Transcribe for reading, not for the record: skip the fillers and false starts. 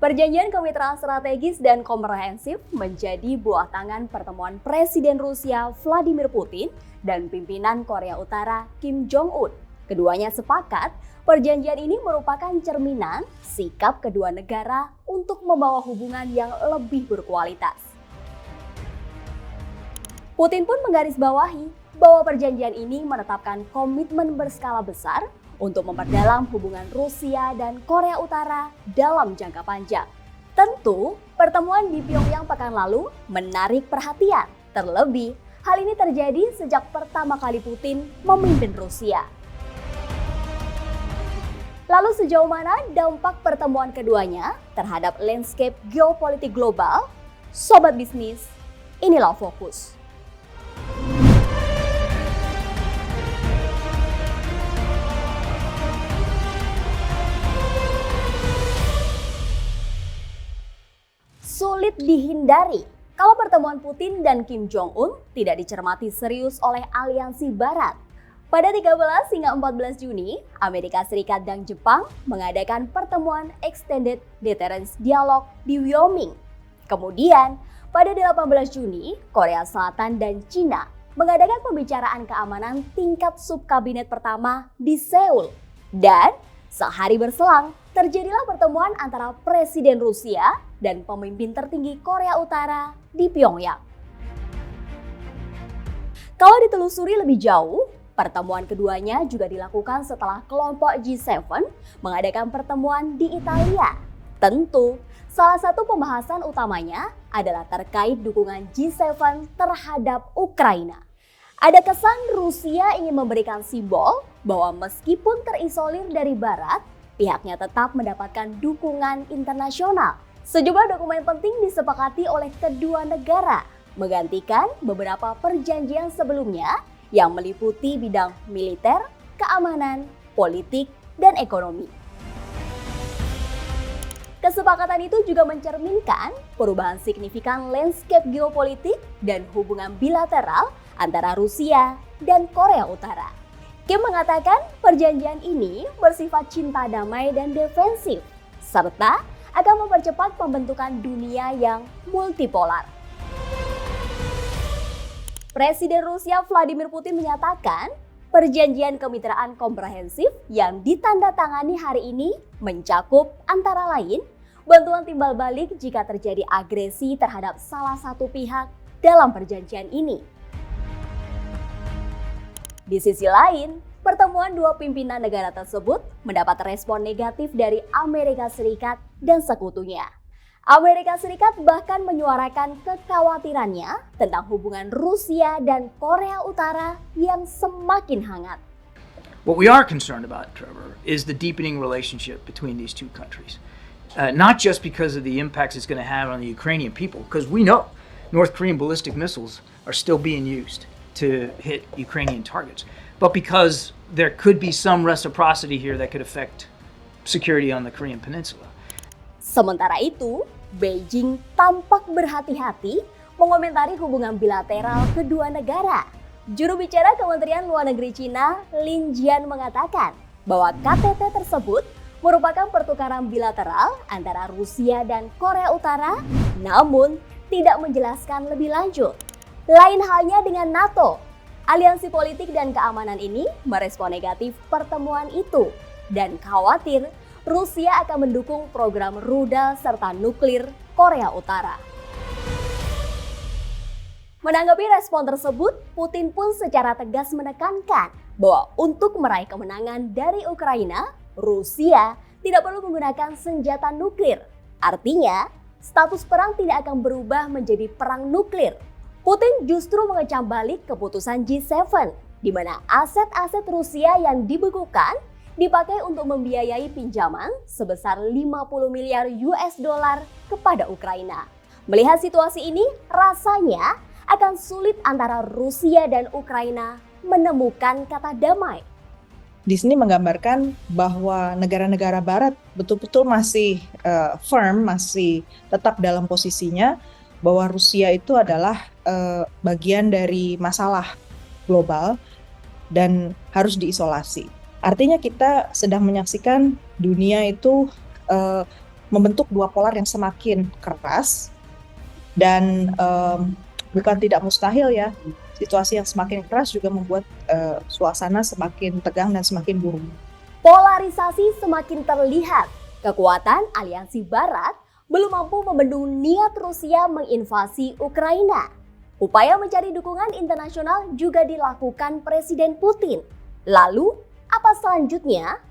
Perjanjian kemitraan strategis dan komprehensif menjadi buah tangan pertemuan Presiden Rusia Vladimir Putin dan pimpinan Korea Utara Kim Jong-un. Keduanya sepakat perjanjian ini merupakan cerminan sikap kedua negara untuk membawa hubungan yang lebih berkualitas. Putin pun menggarisbawahi bahwa perjanjian ini menetapkan komitmen berskala besar untuk memperdalam hubungan Rusia dan Korea Utara dalam jangka panjang. Tentu, pertemuan di Pyongyang pekan lalu menarik perhatian. Terlebih, hal ini terjadi sejak pertama kali Putin memimpin Rusia. Lalu sejauh mana dampak pertemuan keduanya terhadap landscape geopolitik global? Sobat bisnis, inilah Fokus. Sulit dihindari kalau pertemuan Putin dan Kim Jong-un tidak dicermati serius oleh aliansi Barat. Pada 13 hingga 14 Juni, Amerika Serikat dan Jepang mengadakan pertemuan Extended Deterrence Dialogue di Wyoming. Kemudian, pada 18 Juni, Korea Selatan dan Cina mengadakan pembicaraan keamanan tingkat subkabinet pertama di Seoul. Dan sehari berselang, terjadilah pertemuan antara Presiden Rusia dan pemimpin tertinggi Korea Utara di Pyongyang. Kalau ditelusuri lebih jauh, pertemuan keduanya juga dilakukan setelah kelompok G7 mengadakan pertemuan di Italia. Tentu, salah satu pembahasan utamanya adalah terkait dukungan G7 terhadap Ukraina. Ada kesan Rusia ingin memberikan simbol bahwa meskipun terisolir dari Barat, pihaknya tetap mendapatkan dukungan internasional. Sejumlah dokumen penting disepakati oleh kedua negara, menggantikan beberapa perjanjian sebelumnya yang meliputi bidang militer, keamanan, politik, dan ekonomi. Kesepakatan itu juga mencerminkan perubahan signifikan landscape geopolitik dan hubungan bilateral antara Rusia dan Korea Utara. Kim mengatakan perjanjian ini bersifat cinta damai dan defensif, serta akan mempercepat pembentukan dunia yang multipolar. Presiden Rusia Vladimir Putin menyatakan perjanjian kemitraan komprehensif yang ditandatangani hari ini mencakup antara lain bantuan timbal balik jika terjadi agresi terhadap salah satu pihak dalam perjanjian ini. Di sisi lain, pertemuan dua pimpinan negara tersebut mendapat respon negatif dari Amerika Serikat dan sekutunya. Amerika Serikat bahkan menyuarakan kekhawatirannya tentang hubungan Rusia dan Korea Utara yang semakin hangat. What we are concerned about, Trevor, is the deepening relationship between these two countries. Not just because of the impacts it's going to have on the Ukrainian people, because we know North Korean ballistic missiles are still being used to hit Ukrainian targets, but because there could be some reciprocity here that could affect security on the Korean Peninsula. Sementara itu, Beijing tampak berhati-hati mengomentari hubungan bilateral kedua negara. Juru bicara Kementerian Luar Negeri Cina, Lin Jian mengatakan bahwa KTT tersebut merupakan pertukaran bilateral antara Rusia dan Korea Utara, namun tidak menjelaskan lebih lanjut. Lain halnya dengan NATO. Aliansi politik dan keamanan ini merespon negatif pertemuan itu dan khawatir Rusia akan mendukung program rudal serta nuklir Korea Utara. Menanggapi respon tersebut, Putin pun secara tegas menekankan bahwa untuk meraih kemenangan dari Ukraina, Rusia tidak perlu menggunakan senjata nuklir. Artinya, status perang tidak akan berubah menjadi perang nuklir. Putin justru mengecam balik keputusan G7, di mana aset-aset Rusia yang dibekukan dipakai untuk membiayai pinjaman sebesar 50 miliar US dollar kepada Ukraina. Melihat situasi ini, rasanya akan sulit antara Rusia dan Ukraina menemukan kata damai. Di sini menggambarkan bahwa negara-negara Barat betul-betul masih firm, masih tetap dalam posisinya bahwa Rusia itu adalah bagian dari masalah global dan harus diisolasi. Artinya kita sedang menyaksikan dunia itu membentuk dua polar yang semakin keras dan bukan tidak mustahil ya, situasi yang semakin keras juga membuat suasana semakin tegang dan semakin buruk. Polarisasi semakin terlihat. Kekuatan aliansi Barat belum mampu membendung niat Rusia menginvasi Ukraina. Upaya mencari dukungan internasional juga dilakukan Presiden Putin. Lalu, apa selanjutnya?